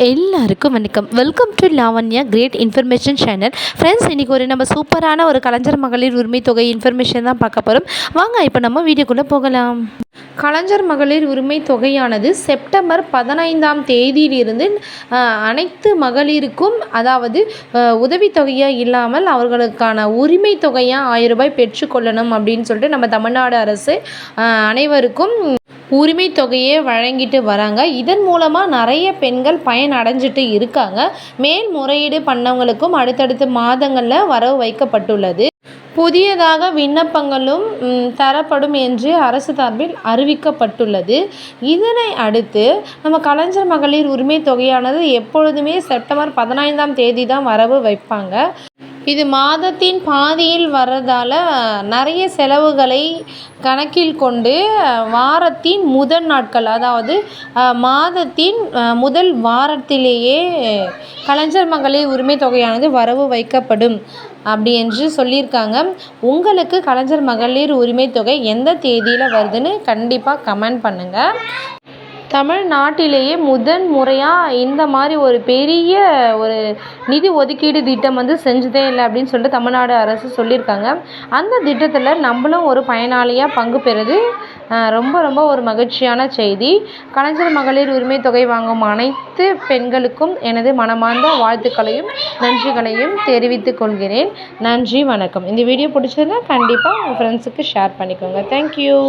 எல்லாருக்கும் வணக்கம். Welcome to Lavanya great information channel. Friends, இன்றைக்கி நம்ம சூப்பரான ஒரு கலைஞர் மகளிர் உரிமை தொகை இன்ஃபர்மேஷன் தான் பார்க்க போகிறோம். வாங்க இப்போ நம்ம வீடியோக்குள்ளே போகலாம். கலைஞர் மகளிர் உரிமை தொகையானது செப்டம்பர் 15ஆம் தேதியிலிருந்து அனைத்து மகளிருக்கும், அதாவது உதவித்தொகையாக இல்லாமல் அவர்களுக்கான உரிமை தொகையாக 1000 ரூபாய் பெற்றுக்கொள்ளணும் அப்படின்னு சொல்லிட்டு நம்ம தமிழ்நாடு அரசு அனைவருக்கும் உரிமை தொகையை வழங்கிட்டு வராங்க. இதன் மூலமாக நிறைய பெண்கள் பயன் அடைஞ்சிட்டு இருக்காங்க. மேல்முறையீடு பண்ணவங்களுக்கும் அடுத்தடுத்த மாதங்களில் வரவு வைக்கப்பட்டுள்ளது. புதியதாக விண்ணப்பங்களும் தரப்படும் என்று அரசு சார்பில் அறிவிக்கப்பட்டுள்ளது. இதனை அடுத்து நம்ம கலைஞர் மகளிர் உரிமை தொகையானது எப்பொழுதுமே செப்டம்பர் 15ஆம் தேதி தான் வரவு வைப்பாங்க. இது மாதத்தின் பாதியில் வர்றதால நிறைய செலவுகளை கணக்கில் கொண்டு வாரத்தின் முதல் நாட்கள், அதாவது மாதத்தின் முதல் வாரத்திலேயே கலைஞர் மகளிர் உரிமை தொகையானது வரவு வைக்கப்படும் அப்படி என்று சொல்லியிருக்காங்க. உங்களுக்கு கலைஞர் மகளிர் உரிமை தொகை எந்த தேதியில் வருதுன்னு கண்டிப்பாக கமெண்ட் பண்ணுங்கள். தமிழ்நாட்டிலேயே முதன் முறையாக இந்த மாதிரி ஒரு பெரிய ஒரு நிதி ஒதுக்கீடு திட்டம் செஞ்சதே இல்லை அப்படின்னு சொல்லிட்டு தமிழ்நாடு அரசு சொல்லியிருக்காங்க. அந்த திட்டத்தில் நம்மளும் ஒரு பயனாளியாக பங்கு பெறுது ரொம்ப ரொம்ப ஒரு மகிழ்ச்சியான செய்தி. கலைஞர் மகளிர் உரிமை தொகை வாங்கும் அனைத்து பெண்களுக்கும் எனது மனமார்ந்த வாழ்த்துக்களையும் நன்றிகளையும் தெரிவித்துக் கொள்கிறேன். நன்றி, வணக்கம். இந்த வீடியோ பிடிச்சதுன்னா கண்டிப்பாக உங்கள் ஃப்ரெண்ட்ஸுக்கு ஷேர் பண்ணிக்கோங்க. தேங்க்யூ.